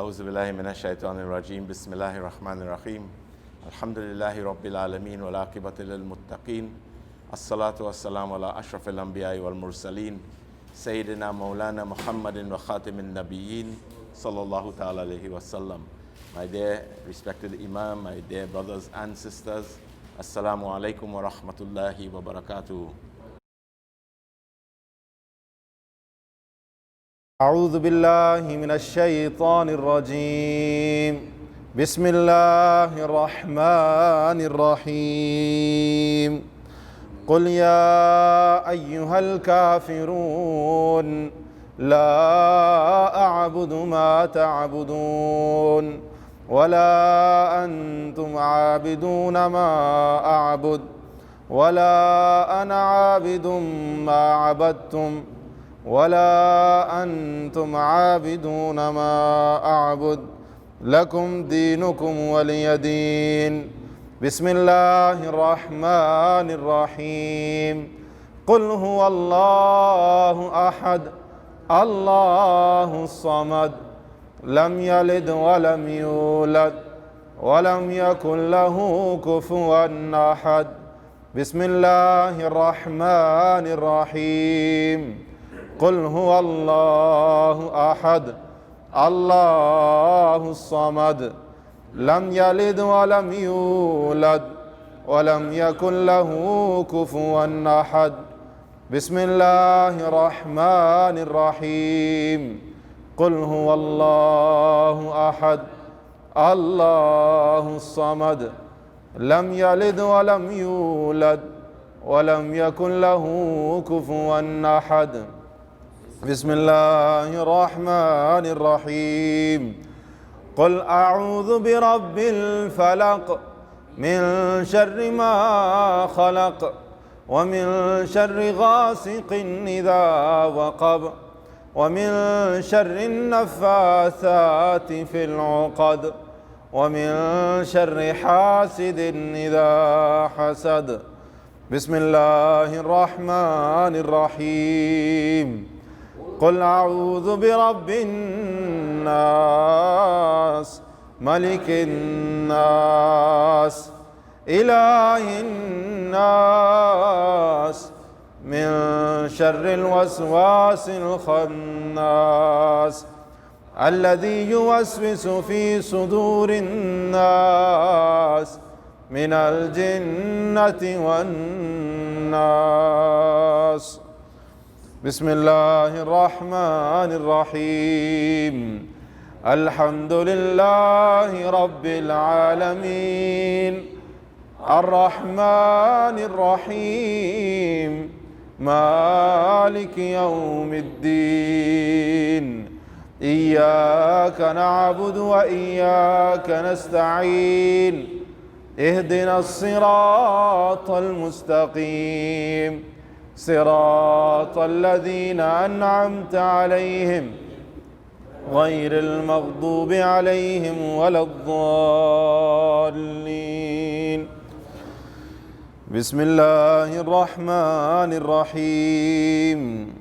أعوذ بالله من الشيطان الرجيم بسم الله الرحمن الرحيم الحمد لله رب العالمين والعاقبة للمتقين الصلاة والسلام على أشرف الأنبياء والمرسلين سيدنا مولانا محمد وخاتم النبيين صلى الله تعالى عليه وسلم. My dear respected Imam, my dear brothers and sisters, Assalamu alaikum wa rahmatullahi wa barakatuh. أعوذ بالله من الشيطان الرجيم بسم الله الرحمن الرحيم قل يا أيها الكافرون لا أعبد ما تعبدون ولا أنتم عابدون ما أعبد ولا أنا عابد ما عبدتم ولا أنتم عابدون ما أعبد لكم دينكم ولي دين. بسم الله الرحمن الرحيم قل هو الله أحد الله الصمد لم يلد ولم يولد ولم يكن له كفوا أحد. بسم الله الرحمن الرحيم قل هو الله أحد الله الصمد لم يلد ولم يولد ولم يكن له كفوا أحد. بسم الله الرحمن الرحيم قل هو الله أحد الله الصمد لم يلد ولم يولد ولم يكن له كفوا أحد. بسم الله الرحمن الرحيم قل أعوذ برب الفلق من شر ما خلق ومن شر غاسق إذا وقب ومن شر النفاثات في العقد ومن شر حاسد إذا حسد. بسم الله الرحمن الرحيم قل أعوذ برب الناس ملك الناس إله الناس من شر الوسواس الخناس الذي يوسوس في صدور الناس من الجنة والناس. بسم الله الرحمن الرحيم الحمد لله رب العالمين الرحمن الرحيم مالك يوم الدين إياك نعبد وإياك نستعين اهدنا الصراط المستقيم صراط الذين أنعمت عليهم غير المغضوب عليهم ولا الضالين. بسم الله الرحمن الرحيم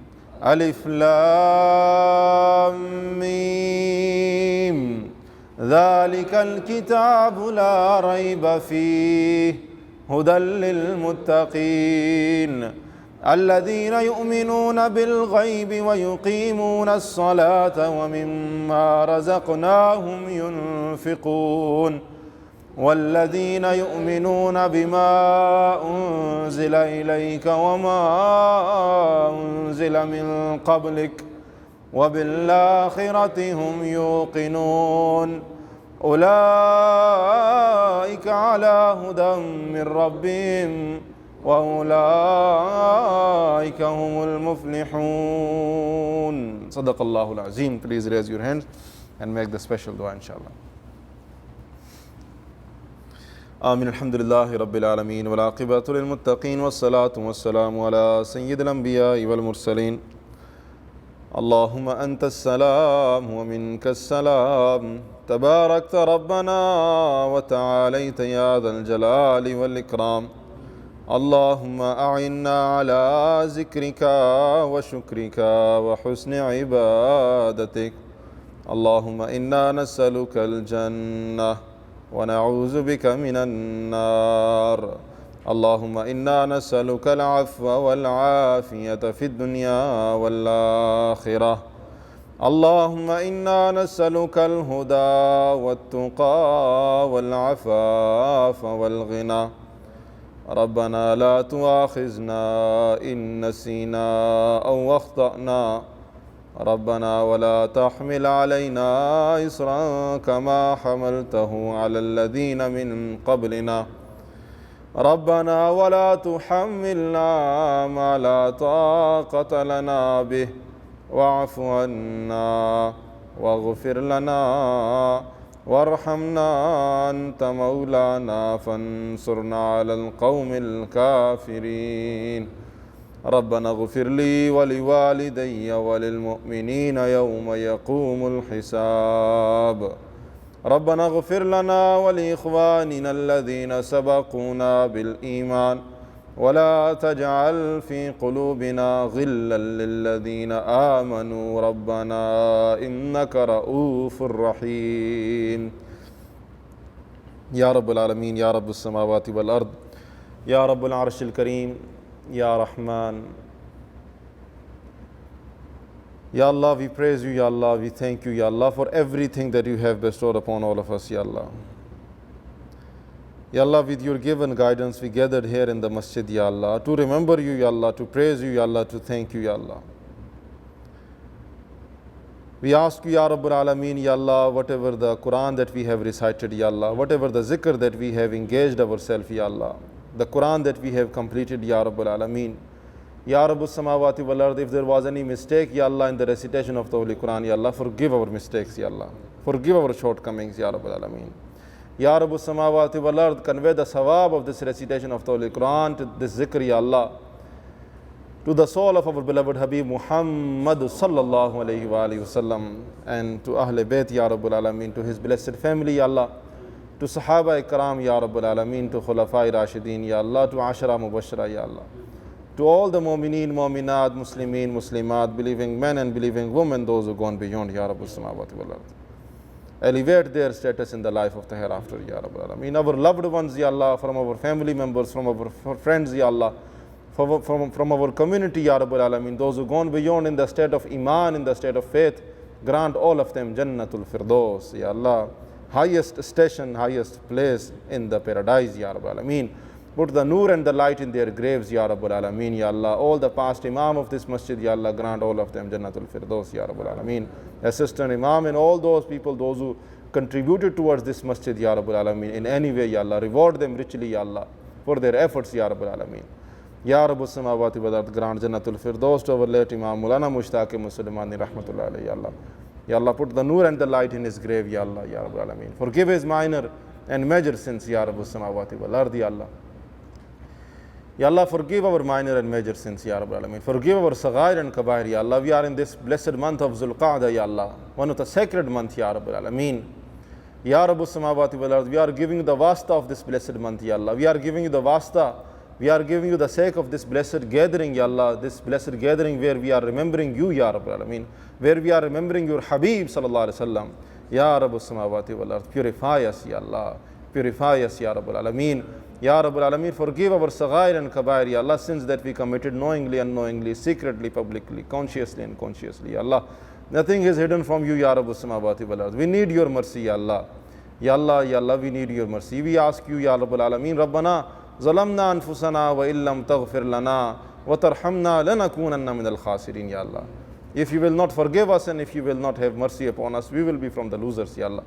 ألف لام ميم ذلك الكتاب لا ريب فيه هدى للمتقين الذين يؤمنون بالغيب ويقيمون الصلاة ومما رزقناهم ينفقون والذين يؤمنون بما أنزل إليك وما أنزل من قبلك وبالآخرة هم يوقنون أولئك على هدى من ربهم وأولئك هم المفلحون. صدق الله العظيم. Please raise your hands and make the special dua inshallah. آمين. الحمد لله رب العالمين والعاقبة للمتقين والصلاة والسلام على سيد الأنبياء والمرسلين. اللهم أنت السلام ومنك السلام تباركت ربنا وتعاليت يا ذا الجلال والإكرام. اللهم أعنا على ذكرك وشكرك وحسن عبادتك اللهم إنا نسألك الجنة ونعوذ بك من النار. اللهم إنا نسألك العفو والعافية في الدنيا والآخرة. اللهم إنا نسألك الهدى والتقى والعفاف والغنى. ربنا لا تؤاخذنا إن نسينا أو أخطأنا. ربنا ولا تحمل علينا إصرا كما حملته على الذين من قبلنا. ربنا ولا تحملنا ما لا طاقة لنا به. واعف عنا واغفر لنا وارحمنا أنت مولانا فانصرنا على القوم الكافرين. ربنا اغفر لي ولوالدي وللمؤمنين يوم يقوم الحساب. ربنا اغفر لنا ولإخواننا الذين سبقونا بالإيمان ولا تجعل في قلوبنا غلا للذين آمنوا ربنا إنك رؤوف رحيم. يا رب العالمين يا رب السماوات والأرض يا رب العرش الكريم Ya Rahman. Ya Allah, we praise you, Ya Allah, we thank you, Ya Allah, for everything that you have bestowed upon all of us, Ya Allah. Ya Allah, with your given guidance, we gathered here in the masjid, Ya Allah, to remember you, Ya Allah, to praise you, Ya Allah, to thank you, Ya Allah. We ask you, Ya Rabbul Alameen, Ya Allah, whatever the Quran that we have recited, Ya Allah, whatever the zikr that we have engaged ourselves, Ya Allah, the Quran that we have completed, Ya Rabbul Alameen. Ya Rabbus Samawati wal Ard, if there was any mistake, Ya Allah, in the recitation of the Holy Quran, Ya Allah, forgive our mistakes, Ya Allah. Forgive our shortcomings, Ya Rabbul Alameen. Ya Rabbus Samawati wal Ard, convey the sawab of this recitation of the Holy Quran to this zikr, Ya Allah, to the soul of our beloved Habib Muhammad sallallahu alayhi wa alihi wasallam, and to Ahle Bayt, Ya Rabbul Alameen, to his blessed family, Ya Allah, to Sahaba Ikram, Ya Rabbul Alameen, to Khulafai Rashidin, Ya Allah, to Ashara Mubashara, Ya Allah, to all the Mu'mineen, Mu'minat, Muslimin, Muslimat, believing men and believing women, those who gone beyond, Ya Rabbul Samawati wal Ard. Elevate their status in the life of the hereafter, Ya Rabbul Alameen. Our loved ones, Ya Allah, from our family members, from our friends, Ya Allah, from our community, Ya Rabbul Alameen, those who gone beyond in the state of Iman, in the state of faith, grant all of them Jannatul Firdaus, Ya Allah, highest station, highest place in the paradise, Ya Rabbul Alameen. Put the nur and the light in their graves, Ya Rabbul Alameen, Ya Allah. All the past Imam of this masjid, Ya Allah, grant all of them Jannatul Firdaus, Ya Rabbul Alameen. Assistant Imam and all those people, those who contributed towards this masjid, Ya Rabbul Alameen, in any way, Ya Allah, reward them richly, Ya Allah, for their efforts, Ya Rabbul Alameen. Ya Rabbus Samawati wal Ard, grant Jannatul Firdaus to our late Imam Maulana Mushtaq Muslimani Rahmatullah alayhi, Ya Allah. Ya Allah, put the nur and the light in his grave, Ya Allah, Ya Rabbul Alameen. Forgive his minor and major sins, Ya Rabbus Samawati wal Ard, Ya Allah. Ya Allah, forgive our minor and major sins, Ya Rabbul Alameen. Forgive our Saghair and Kabair, Ya Allah. We are in this blessed month of Zulqa'dah, Ya Allah, one of the sacred month, Ya Rabbul Alameen. Ya Rabbus Samawati wal Ard, we are giving you the wasta of this blessed month, Ya Allah. We are giving you the wasta. We are giving you the sake of this blessed gathering, Ya Allah, this blessed gathering where we are remembering you, Ya Rabbul Alameen, where we are remembering your Habib, Sallallahu Alaihi Wasallam. Ya Rabbus Samawati wal Ard, purify us, Ya Allah, purify us, Ya Rabbul Alameen. Ya Rabbul Alameen, forgive our Saghair and Kabair, Ya Allah, sins that we committed knowingly, unknowingly, secretly, publicly, consciously, unconsciously, Ya Allah. Nothing is hidden from you, Ya Rabbus Samawati wal Ard. We need your mercy, Ya Allah. Ya Allah, Ya Allah, we need your mercy. We ask you, Ya Rabbul Alameen, Rabbana, ظلمنا أنفسنا وإن لم تغفر لنا وترحمنا لنكونن من الخاسرين, Ya Allah. If you will not forgive us and if you will not have mercy upon us, we will be from the losers, Ya Allah.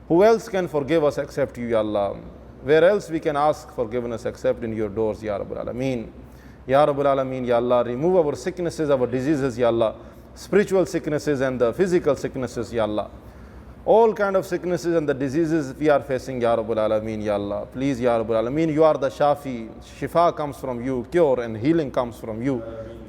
Who else can forgive us except you, Ya Allah? Where else we can ask forgiveness except in your doors, Ya Rabbul Alameen? Ya Rabbul Alameen, Ya Allah, remove our sicknesses, our diseases, Ya Allah, spiritual sicknesses and the physical sicknesses, Ya Allah. All kind of sicknesses and the diseases we are facing, Ya Rabbul Alameen, Ya Allah. Please, Ya Rabbul Alameen, you are the Shafi. Shifa comes from you, cure and healing comes from you.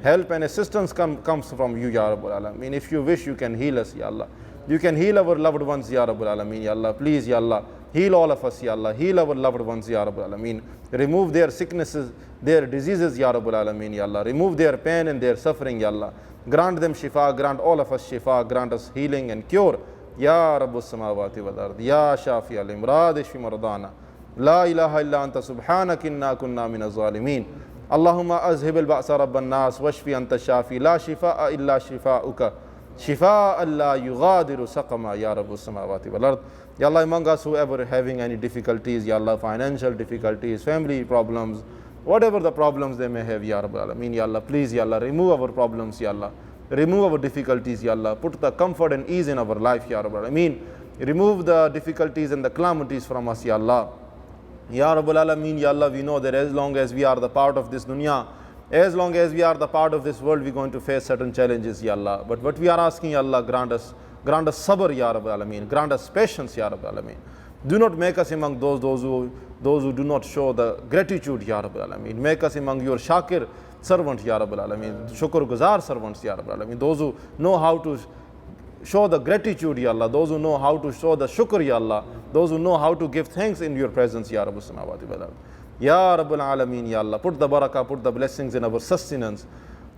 Help and assistance comes from you, Ya Rabbul Alameen. If you wish, you can heal us, Ya Allah. You can heal our loved ones, Ya Rabbul Alameen, Ya Allah. Please, Ya Allah, heal all of us, Ya Allah. Heal our loved ones, Ya Rabbul Alameen. Remove their sicknesses, their diseases, Ya Rabbul Alameen, Ya Allah. Remove their pain and their suffering, Ya Allah. Grant them Shifa, grant all of us Shifa, grant us healing and cure Ya Rabbus samawati wal ard, Ya Shafi al imrad ishfi mardana, La ilaha illa anta subhanaka inna kunna minaz zalimin. Allahumma azhib al-ba'sa rabban nas washfi anta shafi la shifaa illa shifauka shifaa la yughadiru saqama ya Rabbus samawati wal ard. Ya Allah, among us whoever having any difficulties, Ya Allah, financial difficulties, family problems, whatever the problems they may have, Ya Rabbal Alameen, Ya Allah, please, Ya Allah, remove our problems, Ya Allah, remove our difficulties, Ya Allah, put the comfort and ease in our life, Ya Rabbal Alameen, remove the difficulties and the calamities from us, Ya Allah. Ya Rabbal Alameen, Ya Allah, we know that as long as we are the part of this dunya, as long as we are the part of this world, we're going to face certain challenges, Ya Allah. But what we are asking, Ya Allah, grant us sabr, Ya Rabbal Alameen, grant us patience, Ya Rabbal Alameen. Do not make us among those who do not show the gratitude, Ya Rabbal Alameen. Make us among your shakir servant, Ya Rabbal Alameen, shukr guzar servants, Ya Rabbal Alameen. Those who know how to show the gratitude, Ya Allah. Those who know how to show the shukr, Ya Allah. Those who know how to give thanks in your presence, Ya Rabbus samawati wal ard. Ya Rabbal Alameen, Ya Allah. Put the barakah, put the blessings in our sustenance.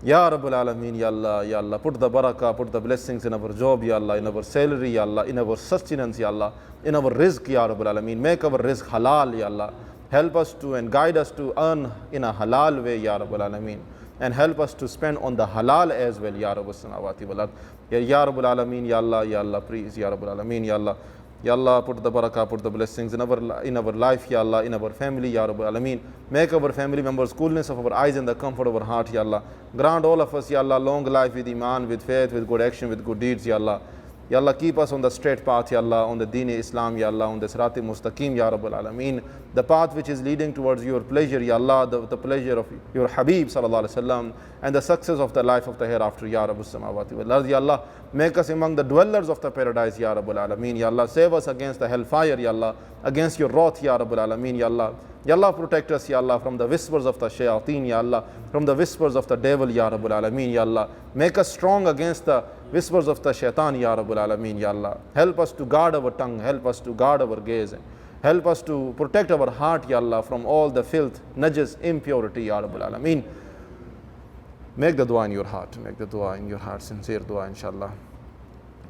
Ya Rabbal Alameen, Ya Allah, Ya Allah. Put the barakah, put the blessings in our job, Ya Allah, in our salary, Ya Allah, in our sustenance, Ya Allah, in our rizq, Ya Rabbal Alameen. Make our rizq halal, Ya Allah. Help us to and guide us to earn in a halal way, Ya Rabbal Alameen. And help us to spend on the halal as well, Ya Rabbus samawati wal ard. Ya Rabbal Alameen, Ya Allah, Ya Allah, please, Ya Rabbal Alameen, Ya Allah. Ya Allah, put the barakah, put the blessings in our life, Ya Allah, in our family, Ya Rabbal Alameen. Make our family members coolness of our eyes and the comfort of our heart, Ya Allah. Grant all of us, Ya Allah, long life with iman, with faith, with good action, with good deeds, Ya Allah. Ya Allah, keep us on the straight path, Ya Allah, on the deen Islam, Ya Allah, on the Sirat-e Mustaqim, Ya Rabbal Alameen. The path which is leading towards your pleasure, Ya Allah, the pleasure of your Habib, Sallallahu Alaihi Wasallam, and the success of the life of the hereafter, Ya Rabbus samawati wal ard. Ya Allah, make us among the dwellers of the paradise, Ya Rabbal Alameen. Ya Allah, save us against the hellfire, Ya Allah, against your wrath, Ya Rabbal Alameen, Ya Allah. Ya Allah, protect us, Ya Allah, from the whispers of the shayateen, Ya Allah, from the whispers of the devil, Ya Rabbal Alameen, Ya Allah. Make us strong against the whispers of the shaitan, Ya Rabbal Alameen, Ya Allah. Help us to guard our tongue, help us to guard our gaze, help us to protect our heart, Ya Allah, from all the filth, najas, impurity, Ya Rabbal Alameen. Make the dua in your heart, make the dua in your heart, sincere dua, inshallah.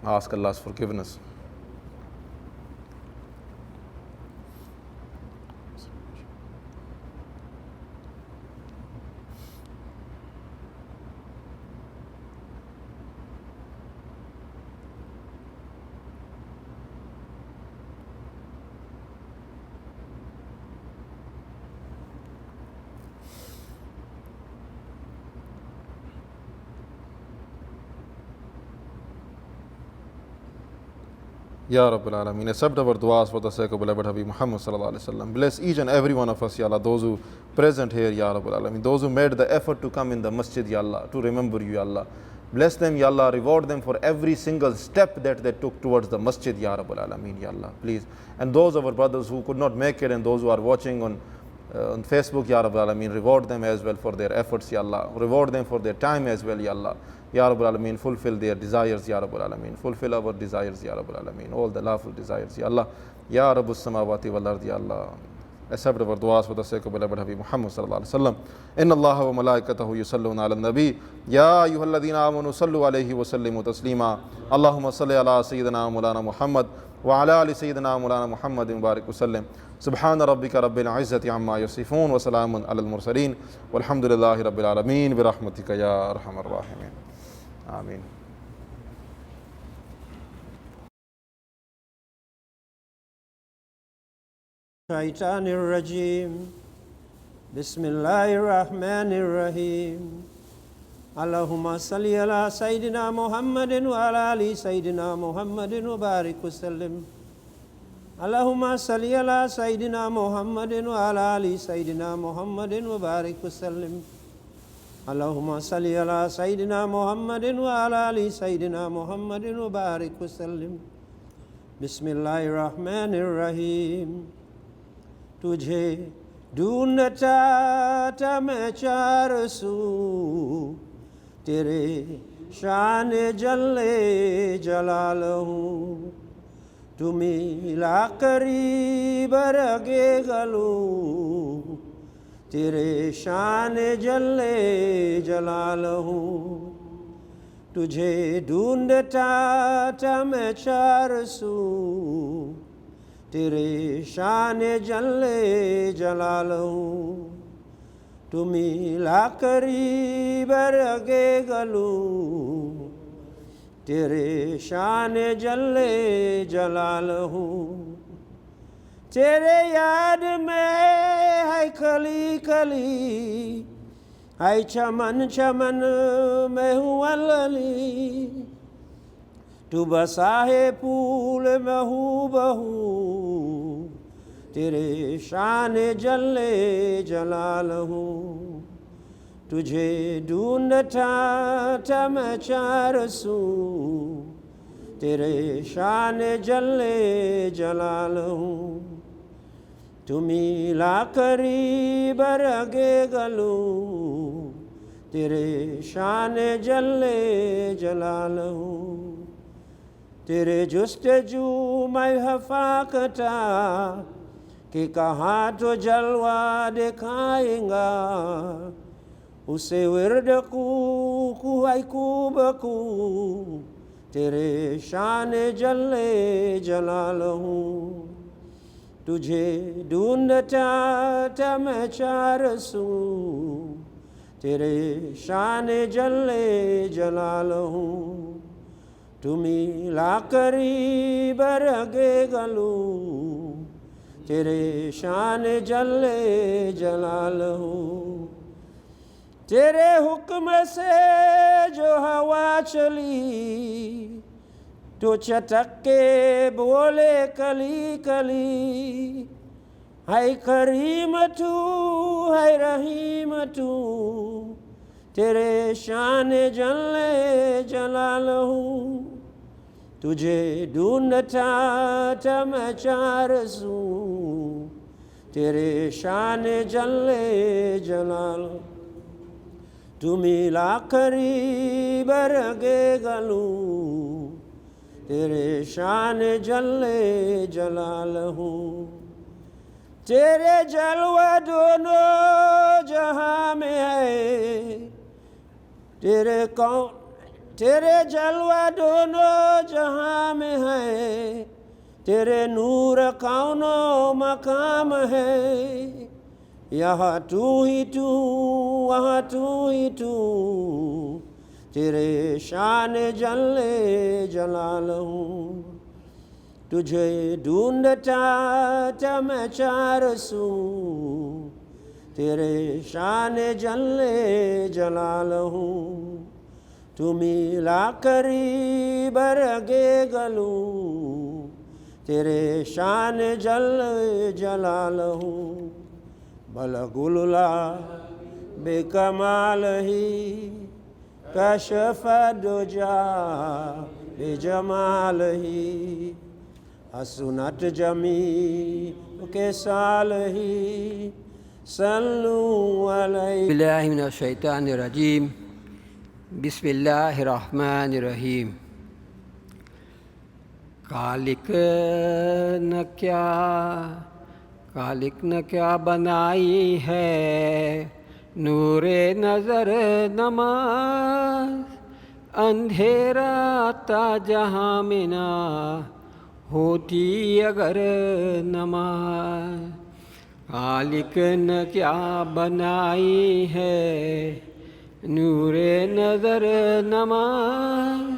Ask Allah's forgiveness. Ya Rabbil Alameen, accept our du'as for the sake of beloved Habib Muhammad Sallallahu Alaihi Wasallam. Bless each and every one of us, Ya Allah, those who present here, Ya Rabbil Alameen, those who made the effort to come in the masjid, Ya Allah, to remember you, Ya Allah. Bless them, Ya Allah, reward them for every single step that they took towards the masjid, Ya Rabbil Alameen, Ya Allah, please. And those of our brothers who could not make it and those who are watching on Facebook, Ya Rabbil Alameen, reward them as well for their efforts, Ya Allah. Reward them for their time as well, Ya Allah. Ya Rabbil Alameen, fulfill their desires, Ya Rabbil Alameen. Fulfill our desires, Ya Rabbil Alameen. All the lawful desires, Ya Allah. Ya Rabbus samawati wal ard, Ya Allah. Accept our du'as for the sake of beloved Habib Muhammad Sallallahu Alaihi Wasallam. Inna Allaha wa malaikatahu yusalluna ala nabi. Ya ayyuhalladhina amanu sallu alayhi wa sallimu taslima. Allahumma salli ala Sayyidina Maulana Muhammad wa ala ali Sayyidina Maulana Muhammadin barik wa sallim. Subhana rabbika rabbil izzati amma yasifun wa salamun ala al-mursaleen. Walhamdulillahi rabbil alameen. Bi rahmatika ya arhamar rahimin. Ameen. الشيطان الرجيم بسم الله الرحمن الرحيم اللهم صل على سيدنا محمد وعلى آل سيدنا محمد وبارك وسلم اللهم صل على سيدنا محمد وعلى آل سيدنا محمد وبارك وسلم اللهم صل على سيدنا محمد وعلى آل سيدنا محمد وبارك وسلم بسم الله الرحمن الرحيم तुझे ढूंढता था मैं चारसू तेरे शान जल्ले जलाल हूँ तू मिला करीब रगे गलू तेरे शान जल्ले जलाल हूँ तू तुझे ढूंढता था मैं चारसू तेरे शान जल्ले जलालहू तू मिला करीब रगे गलू तेरे शान जल्ले जलालहू तेरे याद में है कली कली है चमन चमन में हूँ अल्ली तू बसा है फूल में हूँ बहू तेरे शान जल्ले जलालहू तुझे ढूंढता था मैं चारसू तेरे शान जल्ले जलालहू तू मिला करीब रगे गलू तेरे शान जल्ले जलालहू तेरे जुस्तजू मैं हफाकता कि कहाँ तो जलवा दिखाएगा उसे विरद कुबकू तेरे शान जल्ले जलालहू तुझे ढूंढता था मैं चारसू तेरे शान जल्ले जलालहू तू मिला करीब रगे गलू तेरे शान जल्ले जलालहू तेरे हुक्म से जो हवा चली तो चटक के बोले कली कली है करीम तू है रहीम तू तेरे शान जल्ले जलालहू तुझे ढूंढता था मैं चारसू तेरे शान जल्ले जलालहू तू मिला करीब रगे गलू तेरे शान जल्ले जलालहू तेरे जलवा दोनों जहां में है तेरे जलवा दोनों जहां में है तेरे नूर कौनो मकाम है यहाँ तू ही तू वहाँ तू ही तू तेरे शान जल्ले जलालहू तुझे ढूंढता था मैं चारसू तेरे शान जल्ले जलालहू तू मिला करीब रगे गलू तेरे शान जल्ले जलालहू बलगुल्ला बेकमाल ही कशफ दुजा बेजमाल ही हसनत जमी के साल ही सल्लू अलैहि बिस्मिल्लाहि मिनश शैतानिर रजीम बिस्मिल्लाहिर रहमानिर रहीम कालिक न क्या बनाई है नूरे नज़र नमाज अंधेरा आता जहाँ में ना होती अगर नमाज खालिक न क्या बनाई है नूरे नज़र नमाज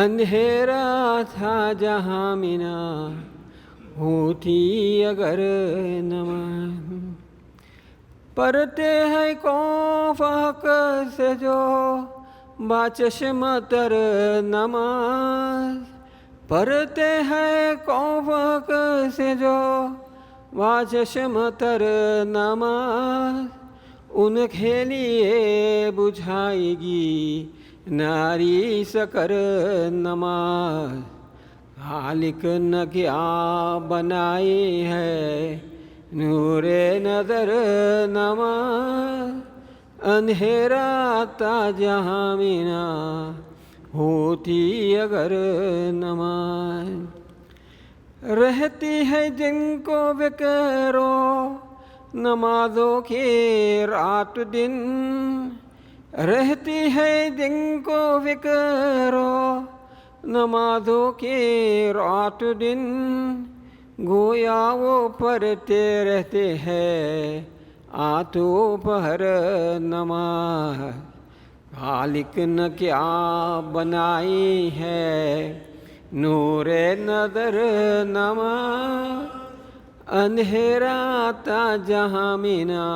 अंधेरा था जहाँ में ना होती अगर नमाज पढ़ते हैं कौन फहक से जो बाचश्मतर नमाज पढ़ते हैं कौन फहक से जो बाचश्मतर नमाज उनके लिए बुझाएगी नारी सकर नमाज खालिक न क्या बनाई है नूरे नज़र नमाज अंधेरा आता जहाँ में ना होती अगर नमाज रहती है जिनको बिकरो नमाजों के रात दिन रहती है दिन को फिक्रो नमाज़ों के रात दिन, गोया वो पढ़ते रहते हैं आतो पहर नमाज। खालिक न क्या बनाई है नूरे नदर नमाज, अंधेरा था जहाँ मिना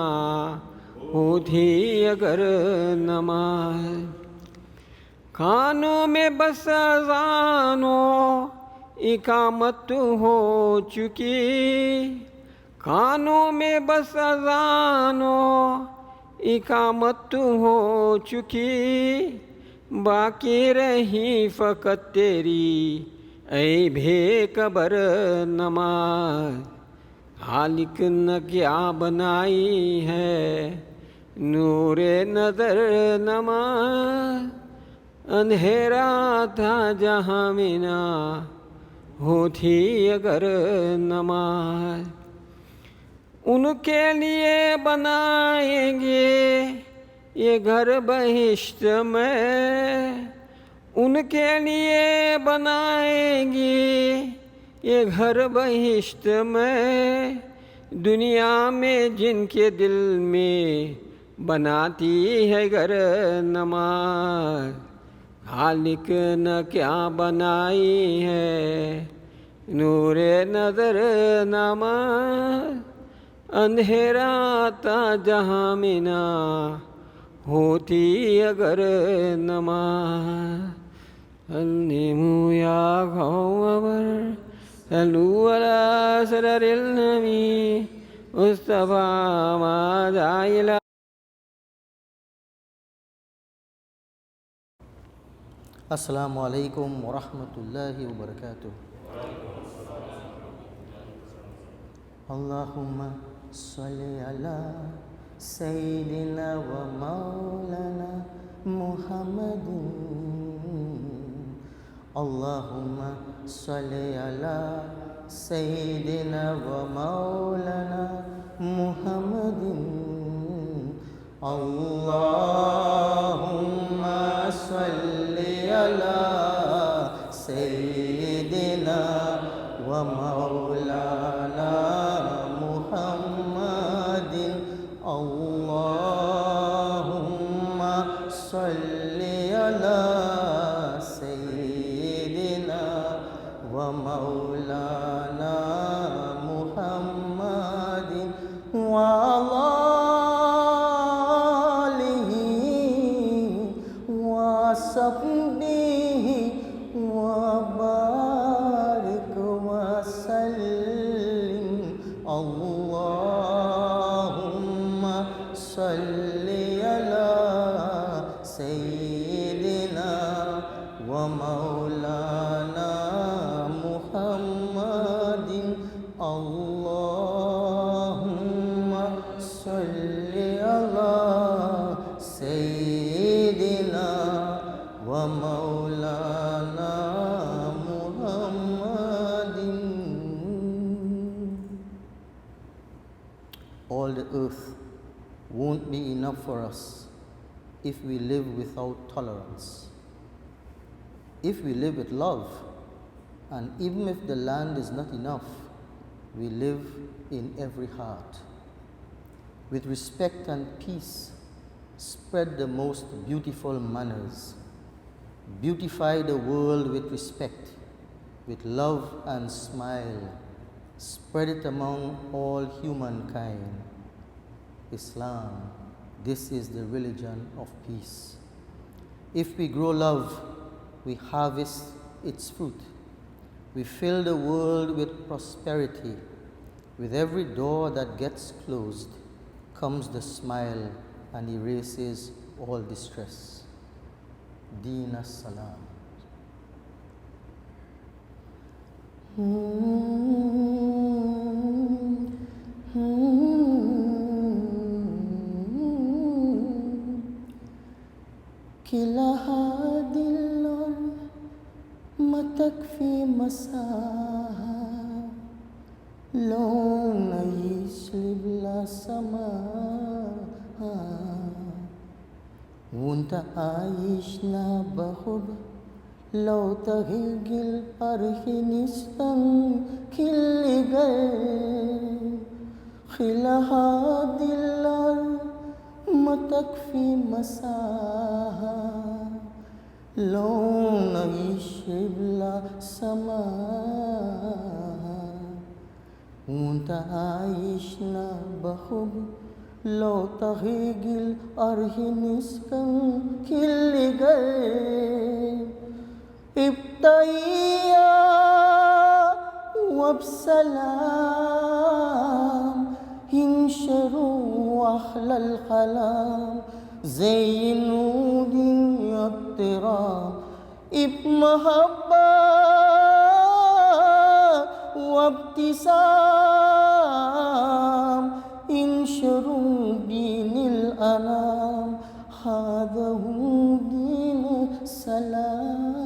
होती अगर नमाज। कानों में बस अज़ानो इकामत हो चुकी, कानों में बस अज़ानो इकामत हो चुकी, बाकी रही फ़कत तेरी ऐ बेकबर नमाज। खालिक न क्या बनाई है नूरे नज़र नमाज, अंधेरा था जहाँ मिना होती अगर नमाज। उनके लिए बनाएंगे ये घर बहिश्त में, उनके लिए बनाएंगे ये घर बहिश्त में, दुनिया में जिनके दिल में बनाती है घर नमाज। खालिक न क्या बनाई है नूरे नज़र नमाज, अंधेरा था जहाँ मिना होती अगर नमाज। सल्लिमु या क़ौमर सल्लु अला सररिल नबी मुस्तफ़ा मादाइला। अस्सलामु अलैकुम वरहमतुल्लाहि वबरकातुह। अल्लाहुम्मा सल्लि अला सय्यिदिना व मौलाना मुहम्मदिन। अल्लाहुम्मा सल्लि अला सय्यिदिना व मौलाना मुहम्मदिन। अल्लाहुम्मा सल्लि अला सय्यिदिना व मौलाना मुहम्मदिन। अल्लाहुम्मा सल्लि अला सय्यिदिना व मौलाना मुहम्मदिन व अला सब्बिही व बारिक व सल्लिम। अल्लाहुम्मा सल्लि अला सय्यिदिना व मौलाना मुहम्मदिन। अल्लाहुम्मा सल्लि अला सय्यिदिना व मौलाना मुहम्मदिन। All the earth won't be enough for us if we live without tolerance. If we live with love, and even if the land is not enough, we live in every heart. With respect and peace, spread the most beautiful manners. Beautify the world with respect, with love and smile. Spread it among all humankind. Islam, this is the religion of peace. If we grow love, we harvest its fruit. We fill the world with prosperity. With every door that gets closed comes the smile and erases all distress. Deen as-salam. खिला दिल और मतकफी मसाहा लो नई श्लिबला समा وانت عايشنا بحب لو تهيجل أرهنستان كل جاي خلها دلار ما تكفي مساها لو نعيش بلا سماها وانت عايشنا بحب لو تهيجل أرهنستان كل جاي ابتيا وبسلام ينشروا أحلى الكلام زي نود الطرام بمحبة وابتسام ينشروا دين الأنام هذا هو دين السلام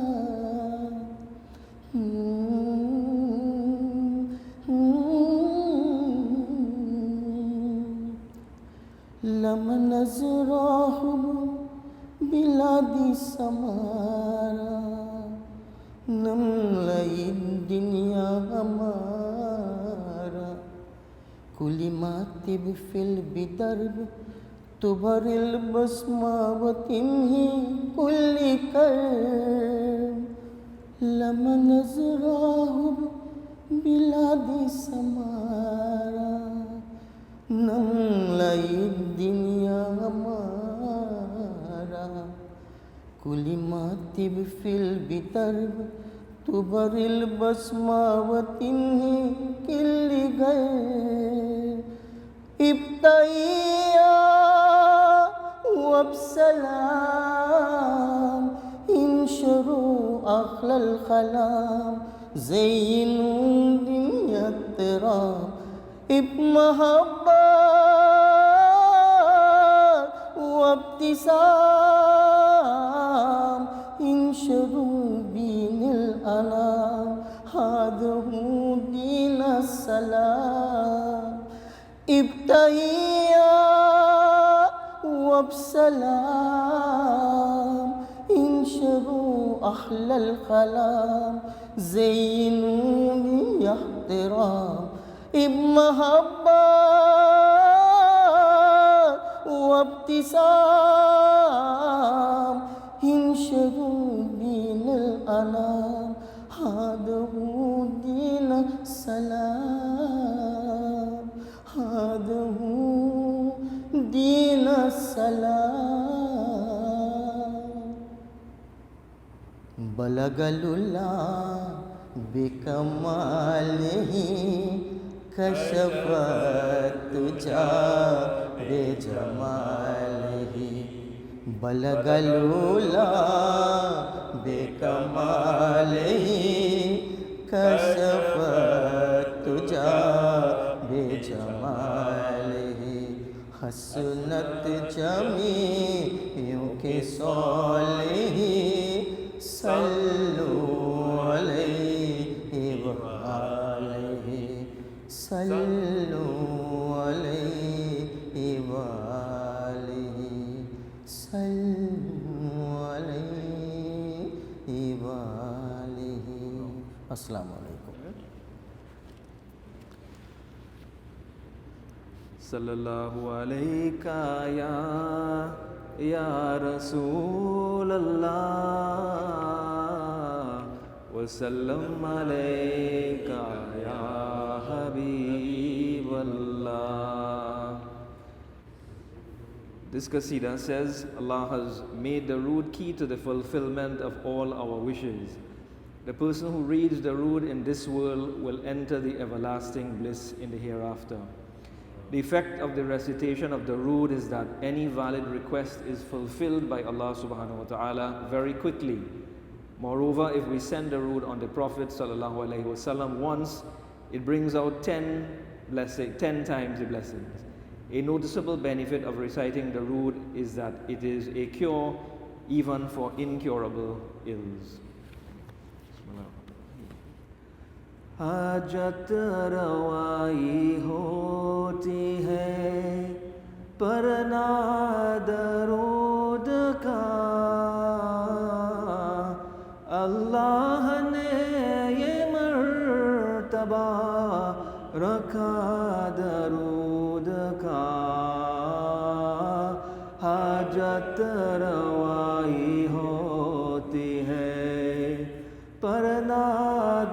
لما نزرعهم بلادي سمارا نملأ الدنيا أمارا كل ما تبفل بدرب تبر البسمة وتنهي كل كرب لما نزرعهم بلادي سمارا نملأ الدنيا أمارا كل ما تبفل بدرب تبر البسمة وتنهي كل غير ابتيا وبسلام انشروا أحلى الكلام زينوا دنيا الترام بمحبة وابتسام انشروا دين الأنام هذا هو دين السلام ابتهيا وبسلام انشروا أحلى الكلام زينوا لي احترام بمحبة وابتسام انشروا دين الأنام هذا هو دين السلام هذا هو دين السلام بلغ العلا بكماله كشف الدجى بجماله بلغ العلا بكماله كشف الدجى بجماله حسنت جميع خصاله صلوا عليه وآله صلوا عليه وآله صلوا عليه وآله السلام عليكم सल्लल्लाहु अलैका या रसूल अल्लाह वसल्लम अलैका या हबीब अल्लाह. This qasida says Allah has made the rood key to the fulfillment of all our wishes. The person who reads the rood in this world will enter the everlasting bliss in the hereafter. The effect of the recitation of the rood is that any valid request is fulfilled by Allah subhanahu wa ta'ala very quickly. Moreover, if we send the rood on the Prophet sallallahu alaihi wasallam once, it brings out 10 times the blessings. A noticeable benefit of reciting the rood is that it is a cure even for incurable ills. हाजत रवाई होती है पर ना दरूद रखा दरूद का हाजत रवाई होती है पढ़ना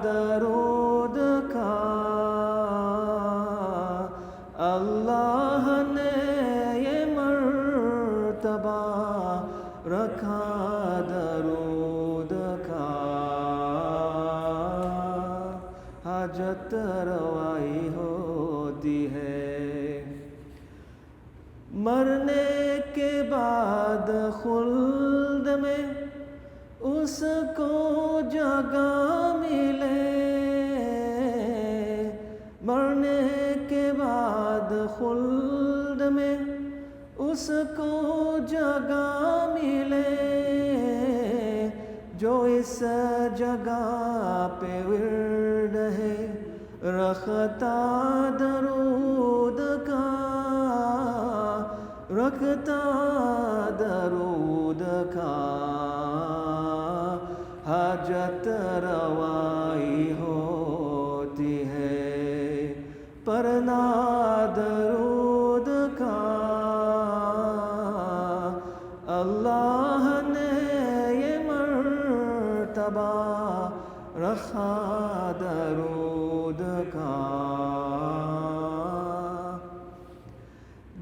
दरूद का अल्लाह ने ये मर्तबा रखा दरूद का हाजत रवाई होती है मरने के बाद खुल्द में उसको जगह मिले मरने के बाद खुल्द में उसको जगह मिले जो इस जगह पे विर्द है रखता दरूद का रखता दरूद का हाजत रवाई होती है पढ़ना दरूद का अल्लाह ने ये मर्तबा रखा दरूद का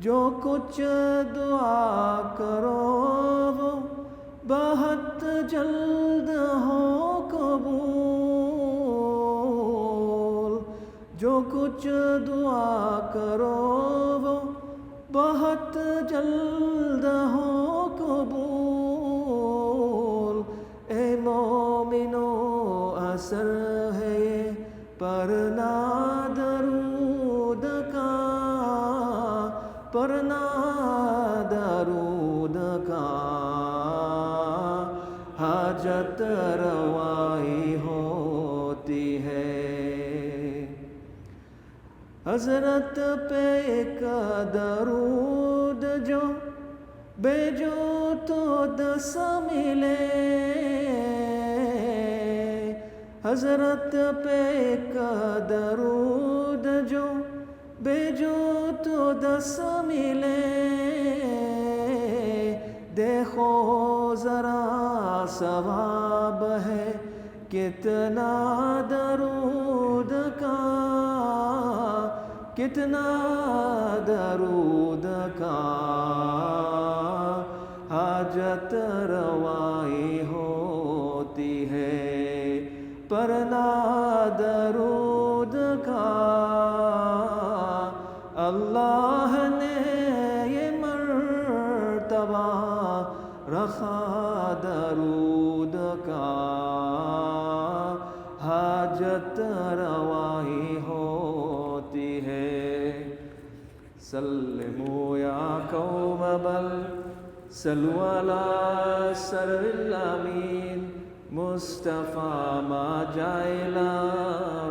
जो कुछ दुआ करो वो बहुत जल्द हो कबूल जो कुछ दुआ करो वो बहुत जल्द हो कबूल ए मोमिनो असर है ये पढ़ना दरूद का पढ़ना दरूद का हाजत रवाई होती है हजरत पे एक दरूद जो बेजो तो 10 मिले हजरत पे एक दरूद जो बेजो तो 10 मिले देखो जरा सवाब है कितना दरूद का कितना दरूद का हाजत रवाई होती है पढ़ना दरूद का अल्लाह ने ये मर्तबा रखा दरूद का हाजत रवाई होती है सल्लमु या कौम बल सल्लु अला सरविल आमीन मुस्तफ़ा मा जाइला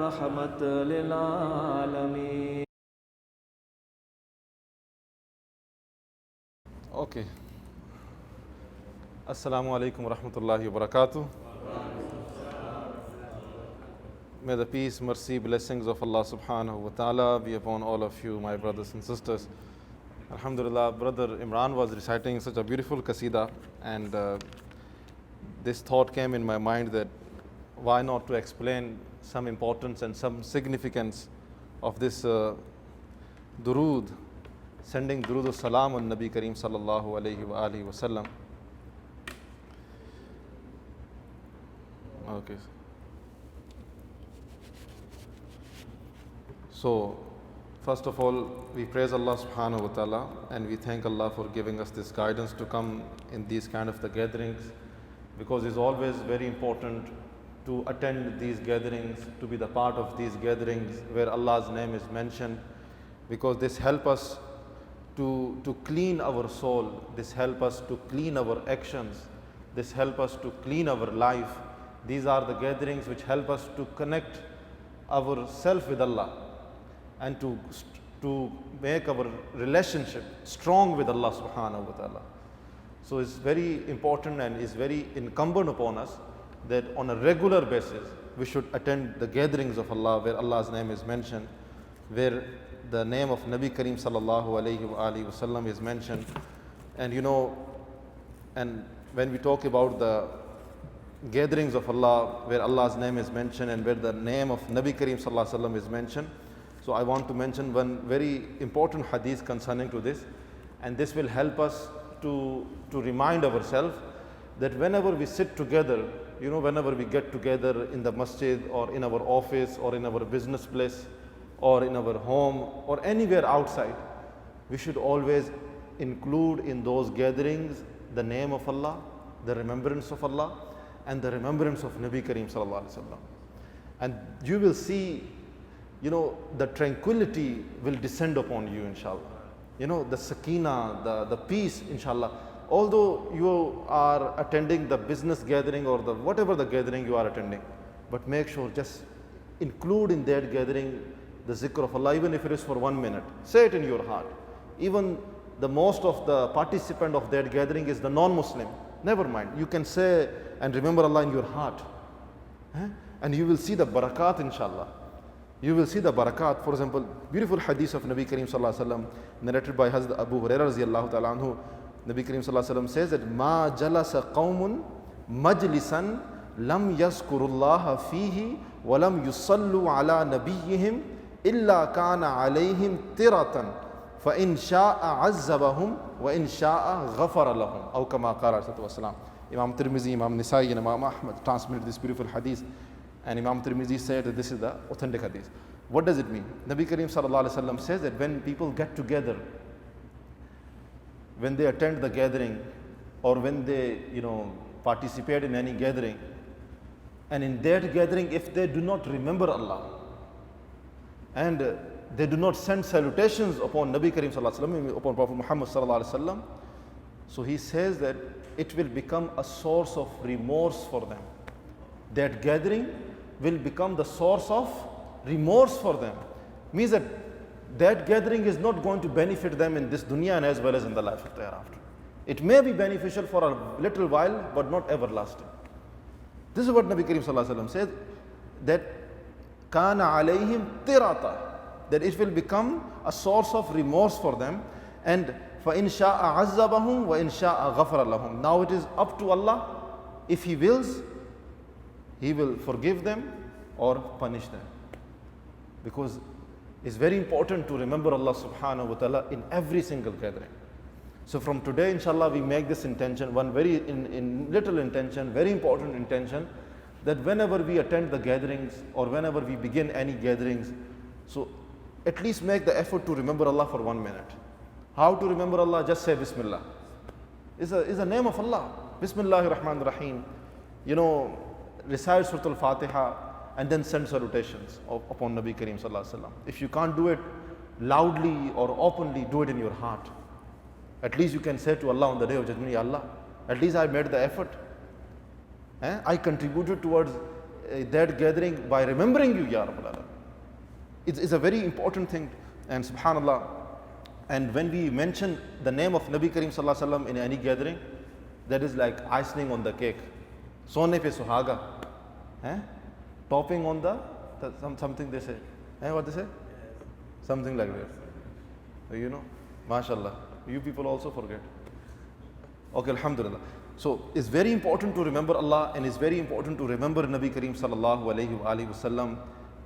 रहमत लिल आलमीन Okay. Assalamu alaikum wa rahmatullahi wa barakatuh. May the peace, mercy, blessings of Allah subhanahu wa ta'ala be upon all of you, my brothers and sisters. Alhamdulillah, Brother Imran was reciting such a beautiful qasida, and this thought came in my mind that why not to explain some importance and some significance of this durood, sending durood salam on Nabi Kareem sallallahu alayhi wa alihi wa sallam. Okay. So, first of all, we praise Allah subhanahu wa ta'ala, and we thank Allah for giving us this guidance to come in these kind of the gatherings, because it's always very important to attend these gatherings, to be the part of these gatherings where Allah's name is mentioned, because this help us to clean our soul, this help us to clean our actions, this help us to clean our life. These are the gatherings which help us to connect ourselves with Allah and to make our relationship strong with Allah subhanahu wa ta'ala. So it's very important and is very incumbent upon us that on a regular basis we should attend the gatherings of Allah where Allah's name is mentioned. where the name of Nabi Kareem sallallahu alayhi wa sallam is mentioned. And and when we talk about the gatherings of Allah, where Allah's name is mentioned and where the name of Nabi Kareem sallallahu alayhi wa sallam is mentioned, so I want to mention one very important hadith concerning to this, and this will help us to remind ourselves that whenever we sit together, whenever we get together in the masjid or in our office or in our business place or in our home or anywhere outside, we should always include in those gatherings the name of Allah, the remembrance of Allah, and the remembrance of Nabi Kareem sallallahu alaihi wasallam. And you will see, the tranquility will descend upon you, inshallah. The sakina, the peace, inshallah. Although you are attending the business gathering or the whatever the gathering you are attending, but make sure just include in that gathering the zikr of Allah, even if it is for 1 minute. Say it in your heart. Even the most of the participant of that gathering is the non-Muslim. Never mind. You can say and remember Allah in your heart. And you will see the barakat, inshallah. You will see the barakat. For example, beautiful hadith of Nabi Kareem sallallahu alaihi wasallam narrated by Hazrat Abu Hurairah radiyallahu ta'ala anhu. Nabi Kareem sallallahu alaihi wasallam says that ma jalasa qawmun majlisan lam yazkurullaha fihi wa lam yusallu ala nabiyyihim illa kana alayhim tiratan fa in sha'a azzabahum wa in sha'a ghafara lahum, aw kama qala sallallahu alaihi wasallam. Imam Tirmidhi, Imam Nisai and Imam Ahmad transmitted this beautiful hadith, and Imam Tirmidhi said that this is the authentic hadith. What does it mean? Nabi Kareem sallallahu alaihi wasallam says that when people get together, when they attend the gathering or when they participate in any gathering, and in that gathering if they do not remember Allah and they do not send salutations upon Nabi Kareem sallallahu alaihi wasallam, upon Prophet Muhammad sallallahu alaihi wasallam, so he says that it will become a source of remorse for them. That gathering will become the source of remorse for them. Means that gathering is not going to benefit them in this dunya and as well as in the life of the hereafter. It may be beneficial for a little while, but not everlasting. This is what Nabi Kareem sallallahu alaihi wasallam said, that kana alayhim tirata, that it will become a source of remorse for them, and fa in sha'a azzabahum wa in sha'a ghafara lahum. Now it is up to Allah. If He wills, He will forgive them or punish them. Because it's very important to remember Allah subhanahu wa ta'ala in every single gathering. So from today, inshallah, we make this intention, one very little intention, very important intention, that whenever we attend the gatherings or whenever we begin any gatherings, so at least make the effort to remember Allah for 1 minute. How to remember Allah? Just say Bismillah. It's a name of Allah. Bismillahir Rahmanir Rahim. Recite Surah Al-Fatiha and then send salutations upon Nabi Kareem sallallahu alaihi wasallam. If you can't do it loudly or openly, do it in your heart. At least you can say to Allah on the day of judgment, Ya Allah, at least I made the effort. I contributed towards that gathering by remembering you, Ya Rabbal Alamin. It's a very important thing, and subhanallah. And when we mention the name of Nabi Kareem sallallahu alaihi wasallam in any gathering, that is like icing on the cake. Sone pe suhaga. Topping on the something they say. What they say? Something like that. MashaAllah. You people also forget. Okay, alhamdulillah. So it's very important to remember Allah, and it's very important to remember Nabi Kareem sallallahu alayhi wa sallam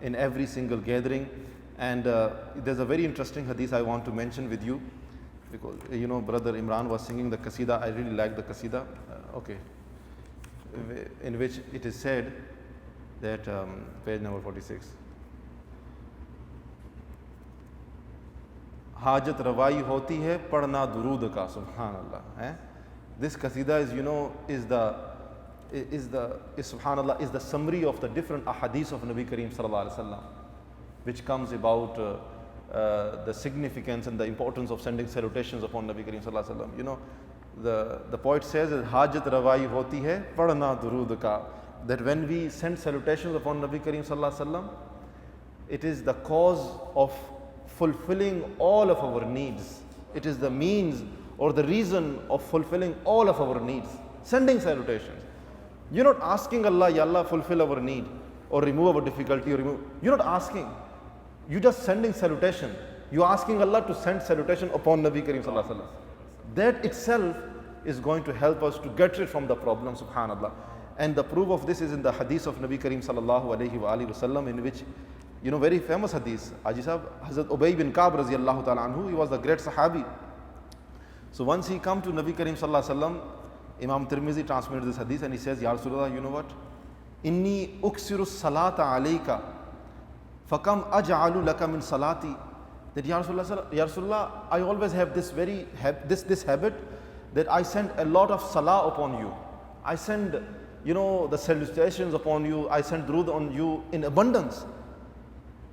in every single gathering. And there's a very interesting hadith I want to mention with you, because Brother Imran was singing the Qasida. I really like the Qasida. In which it is said that, page number 46, हाजत रवाई होती है पढ़ना दुरूद का, सुभान अल्लाह. This qasida is subhanallah, is the summary of the different ahadith of Nabi Kareem sallallahu alaihi wasallam, which comes about the significance and the importance of sending salutations upon Nabi Kareem sallallahu alaihi wasallam. The poet says that hajat rawai hoti hai padhna durud ka, that when we send salutations upon Nabi Kareem sallallahu alaihi wasallam, it is the cause of fulfilling all of our needs. It is the means or the reason of fulfilling all of our needs. Sending salutations. You're not asking Allah, Ya Allah, fulfill our need or remove our difficulty. You're not asking. You just sending salutation. You asking Allah to send salutation upon Nabi Kareem Sallallahu Alaihi Wasallam. That itself is going to help us to get rid from the problem, subhanallah. And the proof of this is in the hadith of Nabi Kareem Sallallahu Alaihi Wasallam, in which, very famous hadith, Haji Sahab, Hazrat Ubay bin Ka'b Raziyallahu Ta'ala Anhu, he was the great Sahabi. So once he come to Nabi Kareem Sallallahu Alaihi Wasallam, Imam Tirmizi transmitted this hadith and he says, Ya Rasulullah, you know what? Inni uksiru salata alayka, fakam aj'alu laka min salati. That Ya Rasulullah, I always have this this habit that I send a lot of salah upon you. I send, the salutations upon you. I send durud on you in abundance.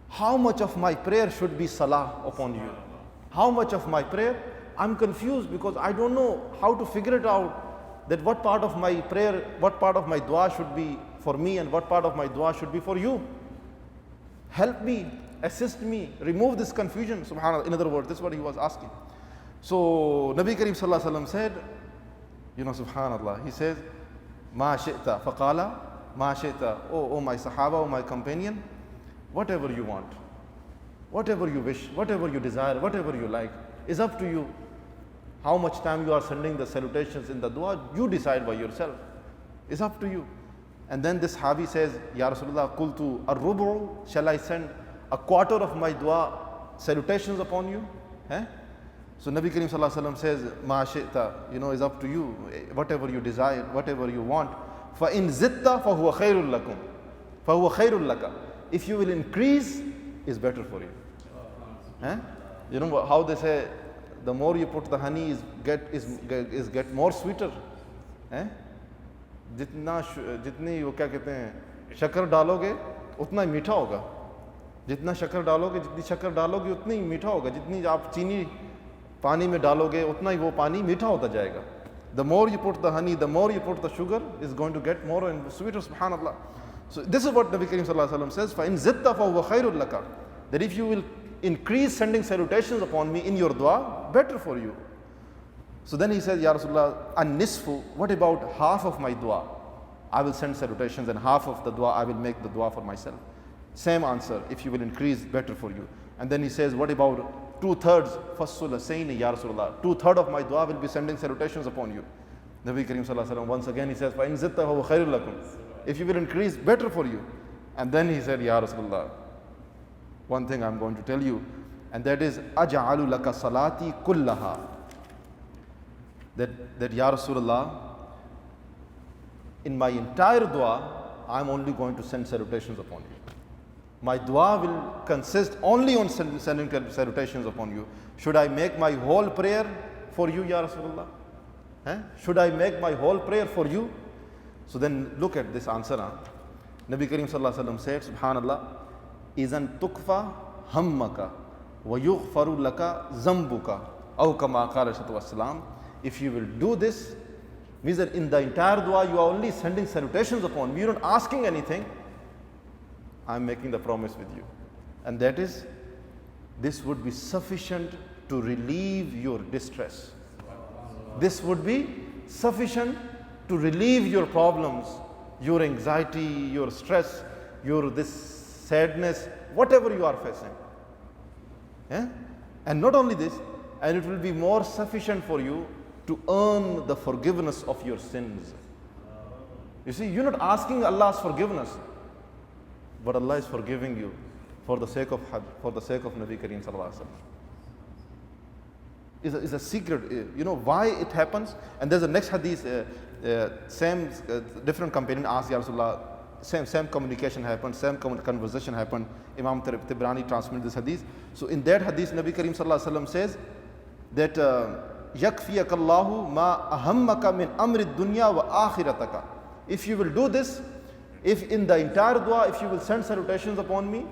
How much of my prayer should be salah upon you? How much of my prayer? I'm confused because I don't know how to figure it out, that what part of my prayer, what part of my dua should be for me and what part of my dua should be for you. Help me, assist me, remove this confusion, subhanAllah. In other words, this is what he was asking. So Nabi Kareem Sallallahu Alaihi Wasallam said, subhanAllah, he says, Ma shi'ta, faqala, ma shi'ta, oh my sahaba, oh my companion, whatever you want, whatever you wish, whatever you desire, whatever you like, is up to you. How much time you are sending the salutations in the dua, you decide by yourself. It's up to you. And then this Sahabi says, Ya Rasulullah, qultu ar-rubu, shall I send a quarter of my dua salutations upon you? So Nabi Kareem Sallallahu Alaihi Wasallam says, Ma shi'ta, it's up to you. Whatever you desire, whatever you want. فَإِن زِدْتَ فَهُوَ خَيْرٌ لَكُمْ فَهُوَ خَيْرٌ لَكَ. If you will increase, is better for you. You know how they say, the more you put the honey is get more sweeter. जितनी वो क्या कहते हैं शक्कर डालोगे उतना ही मीठा होगा. जितना शक्कर डालोगे, जितनी शक्कर डालोगे उतनी ही मीठा होगा. जितनी आप चीनी पानी में डालोगे उतना ही वो पानी मीठा होता जाएगा. The more you put the honey, the more you put the sugar, is going to get more and sweeter, subhanallah. So this is what Nabi Kareem Sallallahu Alaihi Wasallam says, فَإِن زِدْتَ فَهُوَ خَيْرٌ لَكَ. That if you will increase sending salutations upon me in your dua, better for you. So then he says, Ya Rasulullah, an-nisfu, what about half of my dua? I will send salutations and half of the dua I will make the dua for myself. Same answer, if you will increase, better for you. And then he says, what about 2/3? فَالثُّلُثَيْنِ Ya Rasulullah, 2/3 of my dua will be sending salutations upon you. Nabi Kareem Sallallahu Alaihi Wasallam once again he says, فَإِن زِدْتَ فَهُوَ خَيْرٌ لَكُمْ. If you will increase, better for you. And then he said, Ya Rasulullah, one thing I'm going to tell you, and that is, أَجَعَلُ لَكَ صَلَاتِي كُلَّهَا. That Ya Rasulullah, in my entire dua, I'm only going to send salutations upon you. My dua will consist only on sending salutations upon you. Should I make my whole prayer for you, Ya Rasulullah? Should I make my whole prayer for you? So then look at this answer. Nabi Kareem Sallallahu Alaihi Wasallam said, subhanallah, إِذَن تُكْفَى هَمَّكَ وَيُغْفَرُ لَكَ زَنْبُكَ أَوْ كَمَا قَالَ الصَّلَاةُ وَالسَّلَامُ. If you will do this, means that in the entire dua you are only sending salutations upon me, you're not asking anything. I'm making the promise with you. And that is, this would be sufficient to relieve your distress. This would be sufficient to relieve your problems, your anxiety, your stress, your this sadness, whatever you are facing. And not only this, and it will be more sufficient for you to earn the forgiveness of your sins. You see, you're not asking Allah's forgiveness, but Allah is forgiving you for the sake of Hajj, for the sake of Nabi Kareem Sallallahu Alaihi Wasallam. Is a secret, why it happens. And there's a next hadith, different companion asked Ya Rasulullah, same communication happened, same conversation happened. Imam Tibrani transmitted this hadith. So in that hadith, Nabi Kareem Sallallahu Alaihi Wasallam says that يَكْفِيَكَ اللَّهُ مَا أَهَمَّكَ مِنْ أَمْرِ الدُّنْيَا وَآخِرَتَكَ. If you will do this, if in the entire dua, if you will send salutations upon me,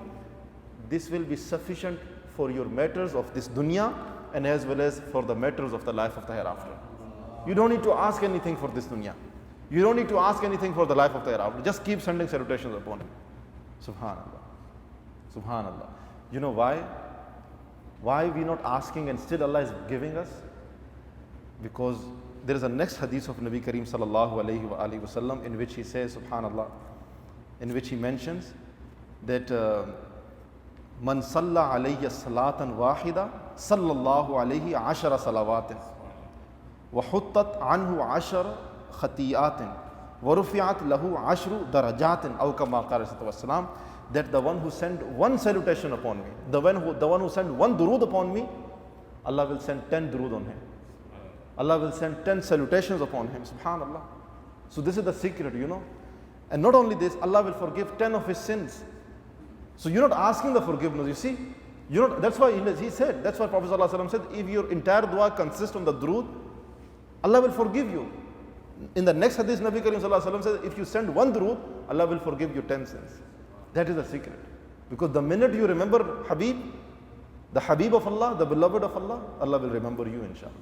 this will be sufficient for your matters of this dunya and as well as for the matters of the life of the hereafter. You don't need to ask anything for this dunya. You don't need to ask anything for the life of the hereafter. Just keep sending salutations upon me. Subhanallah. Subhanallah. You know why? Why we not asking and still Allah is giving us? Because there is a next hadith of Nabi Kareem Sallallahu Alaihi Wasallam in which he says, subhanallah, in which he mentions that Man salla alayya salatan wahida, sallallahu alayhi ashara salawatin. Wa huttat anhu ashara khati'atin. Wa rufi'at lahu ashru darajatin. Aw kama qala sallallahu that the one who sent one salutation upon me, the one who sent one durood upon me, Allah will send 10 durood on him. Allah will send 10 salutations upon him. Subhanallah. So this is the secret, you know. And not only this, Allah will forgive 10 of his sins. So you're not asking the forgiveness, you see. That's why he said, that's why Prophet ﷺ said, if your entire dua consists on the durood, Allah will forgive you. In the next hadith, Nabi Karim ﷺ said, if you send one durood, Allah will forgive you 10 sins. That is the secret. Because the minute you remember Habib, the Habib of Allah, the beloved of Allah, Allah will remember you, inshallah.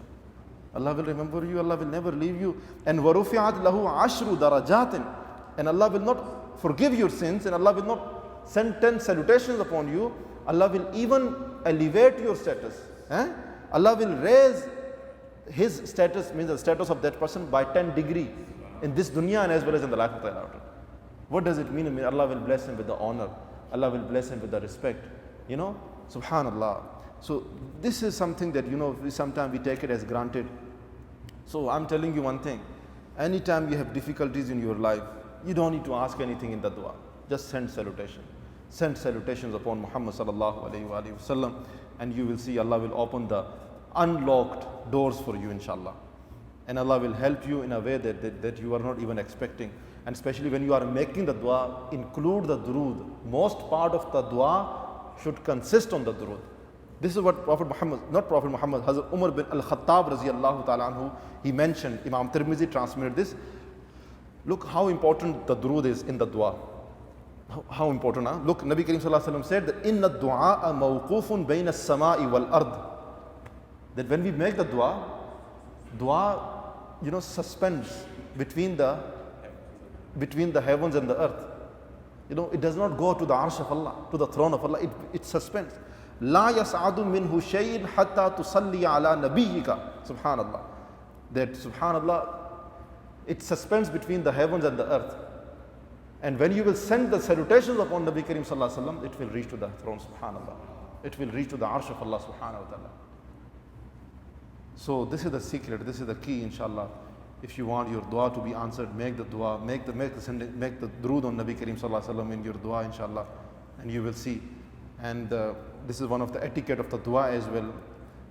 Allah will remember you, Allah will never leave you. And وَرُفِعَتْ لَهُ عَشْرُ دَرَجَاتٍ. And Allah will not forgive your sins, and Allah will not send 10 salutations upon you. Allah will even elevate your status. Allah will raise his status, means the status of that person, by 10 degrees in this dunya and as well as in the life of the hereafter. What does it mean? I mean, Allah will bless him with the honor. Allah will bless him with the respect. You know, subhanallah. So this is something that, you know, sometimes we take it as granted. So I'm telling you one thing. Anytime you have difficulties in your life, you don't need to ask anything in the dua. Just send salutation. Send salutations upon Muhammad sallallahu alayhi wa sallam, and you will see Allah will open the unlocked doors for you, inshallah. And Allah will help you in a way that you are not even expecting. And especially when you are making the dua, include the durood. Most part of the dua should consist on the durood. This is what Hazrat Umar bin Al-Khattab raziyallahu ta'ala anhu, he mentioned. Imam Tirmizi transmitted this. Look how important the durood is in the dua. How important, huh? Look, Nabi Karim sallallahu alaihi wasallam said that inna du'a mawqufun bayna as-sama'i wal ard. That when we make the dua, you know, suspends between the heavens and the earth. You know, it does not go to the arsh of Allah, to the throne of Allah. It suspends. La yas'adu minhu shay'in hatta tusalli ala nabiyyika. Subhanallah. That subhanallah, it suspends between the heavens and the earth. And when you will send the salutations upon Nabi Karim sallallahu alaihi wasallam, it will reach to the throne, subhanallah. It will reach to the arsh of Allah subhanahu wa ta'ala. So this is the secret, this is the key, inshallah. If you want your dua to be answered, make the dua, make the durood on Nabi Karim sallallahu alaihi wasallam in your dua, inshallah, and you will see. And this is one of the etiquette of the dua as well.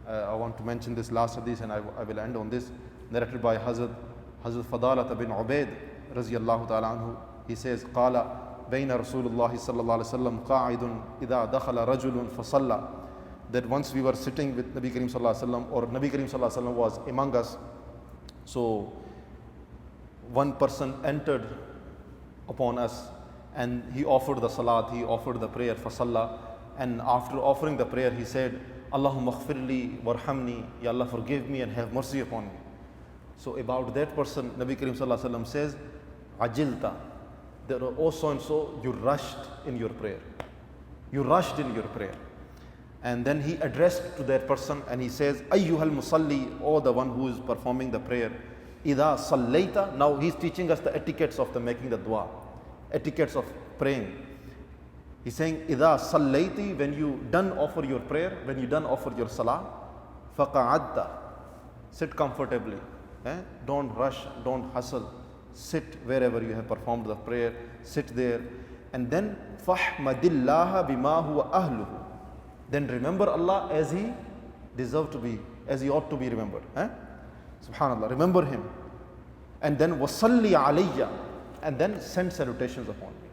I want to mention this last hadith, and I will end on this. Narrated by Hazrat Fadalah bin Ubaid raziyallahu ta'ala anhu. He says, قال بين رسول الله صلى الله عليه وسلم قاعد إذا دخل رجل فصلى. That once we were sitting with Nabi Karim sallallahu alaihi wasallam, or Nabi Karim sallallahu alaihi wasallam was among us. So one person entered upon us and he offered the salat, he offered the prayer for salah, and after offering the prayer he said, Allahumma khfirli warhamni, Ya Allah forgive me and have mercy upon me. So about that person, Nabi Karim sallallahu alaihi wasallam says, Ajilta, there are oh so and so, you rushed in your prayer. You rushed in your prayer. And then he addressed to that person and he says, Ayyuhal musalli, or the one who is performing the prayer. Ida sallayta. Now he's teaching us the etiquettes of making the dua, etiquettes of praying. He's saying, Ida sallayti, when you done offer your prayer, when you done offer your salah, faqa'adta, sit comfortably. Don't rush, don't hustle. Sit wherever you have performed the prayer, sit there. And then, fahmadillaha bima huwa ahluhu. Then remember Allah as He deserves to be, as He ought to be remembered. Subhanallah, remember Him. And then wasalli alayya, and then send salutations upon me.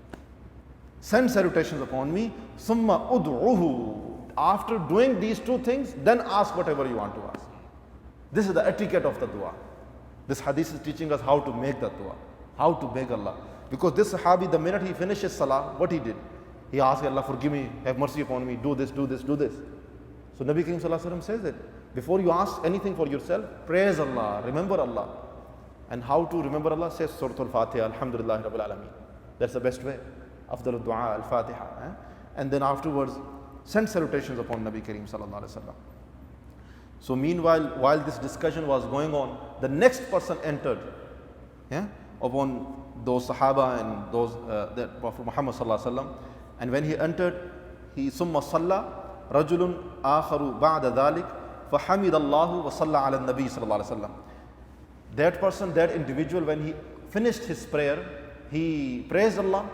Send salutations upon me. Summa ud'uhu. After doing these two things, then ask whatever you want to ask. This is the etiquette of the dua. This hadith is teaching us how to make the dua, how to beg Allah. Because this Sahabi, the minute he finished his salah, what he did? He asked Allah, forgive me, have mercy upon me, do this, do this, do this. So Nabi Karim sallallahu alaihi wasallam says that before you ask anything for yourself, praise Allah, remember Allah. And how to remember Allah? Says Surah Al-Fatiha, Alhamdulillah Rabbil Alameen. That's the best way. Afdal al-Du'a, Al-Fatiha. And then afterwards, send salutations upon Nabi Karim sallallahu alaihi wasallam. So meanwhile, while this discussion was going on, the next person entered upon those Sahaba and those that Prophet Muhammad sallallahu alaihi wasallam. And when he entered, he ثم صلى رجل آخر بعد ذلك فحمد الله وصلى على النبي صلى الله عليه وسلم. That person, that individual, when he finished his prayer, he praised Allah,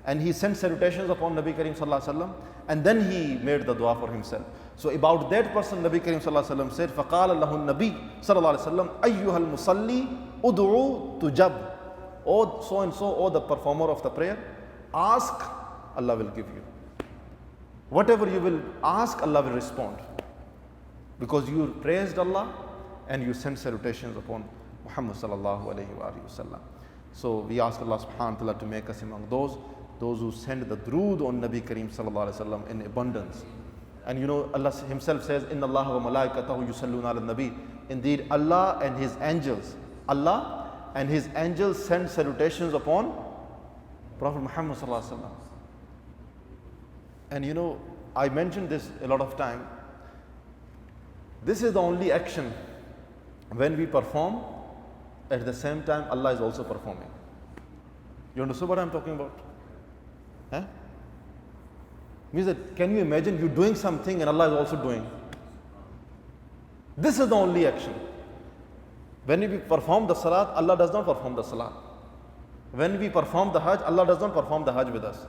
and he sent salutations upon Nabi Kareem sallallahu alaihi wasallam, and then he made the dua for himself. So about that person, Nabi Kareem sallallahu alaihi wasallam said, فَقَالَ لَهُ النَّبِي sallallahu alaihi wasallam أَيُّهَا الْمُصَلِّي أُدْعُوا تُجَبْ. O so and so, O the performer of the prayer, ask, Allah will give you. Whatever you will ask, Allah will respond. Because you praised Allah and you sent salutations upon Muhammad sallallahu alayhi wa sallam. So we ask Allah subhanahu wa ta'ala to make us among those who send the durood on Nabi Kareem sallallahu alayhi wa sallam in abundance. And you know, Allah himself says, Inna Allah wa malaikatahu yusalluna ala nabi. Indeed, Allah and his angels send salutations upon Prophet Muhammad sallallahu alayhi wa sallam. And you know, I mentioned this a lot of time. This is the only action when we perform, at the same time Allah is also performing. You understand what I'm talking about? Means that, can you imagine you doing something and Allah is also doing? This is the only action. When we perform the salat, Allah does not perform the salat. When we perform the hajj, Allah does not perform the hajj with us.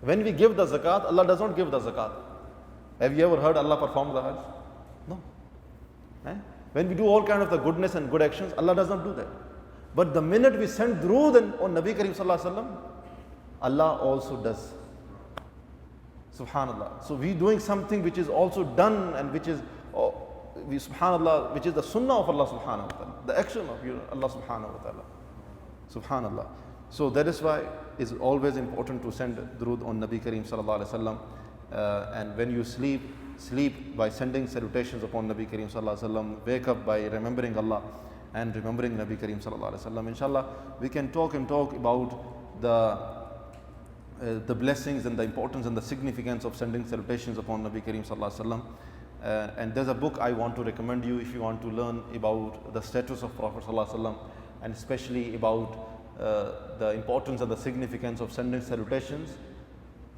When we give the zakat, Allah does not give the zakat. Have you ever heard Allah perform the hajj? No. When we do all kind of the goodness and good actions, Allah does not do that. But the minute we send durood on Nabi Kareem sallallahu alaihi wasallam, Allah also does. Subhanallah. So we doing something which is also done, and which is, subhanallah, which is the sunnah of Allah subhanahu wa ta'ala, the action of Allah subhanahu wa ta'ala. Subhanallah. So that is why it's always important to send durood on Nabi Kareem sallallahu alaihi wasallam. And when you sleep by sending salutations upon Nabi Kareem sallallahu alaihi wasallam. Wake up by remembering Allah and remembering Nabi Kareem sallallahu alaihi wasallam. Inshallah, we can talk about the blessings and the importance and the significance of sending salutations upon Nabi Kareem sallallahu alaihi wasallam. And there's a book I want to recommend you if you want to learn about the status of Prophet sallallahu alaihi wasallam, and especially about the importance and the significance of sending salutations.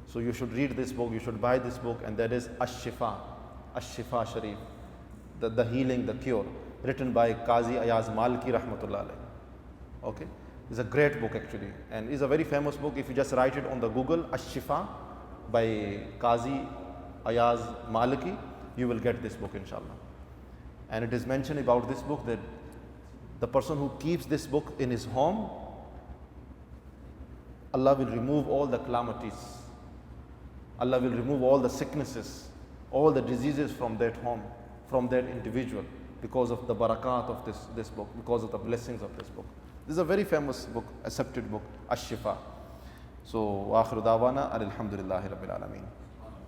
So you should read this book, you should buy this book, and that is Ash-Shifa Sharif, the healing, the cure, written by Qazi Ayaz Malki rahmatullah alayhi. Okay, it's a great book actually, and it's a very famous book. If you just write it on the Google, Ash-Shifa by Qazi Ayaz Malki, you will get this book inshallah. And it is mentioned about this book that the person who keeps this book in his home, Allah will remove all the calamities. Allah will remove all the sicknesses, all the diseases from that home, from that individual, because of the barakat of this book, because of the blessings of this book. This is a very famous book, accepted book, Ash-Shifa. So, wa akhiru da'wana alhamdulillahi rabbil alameen.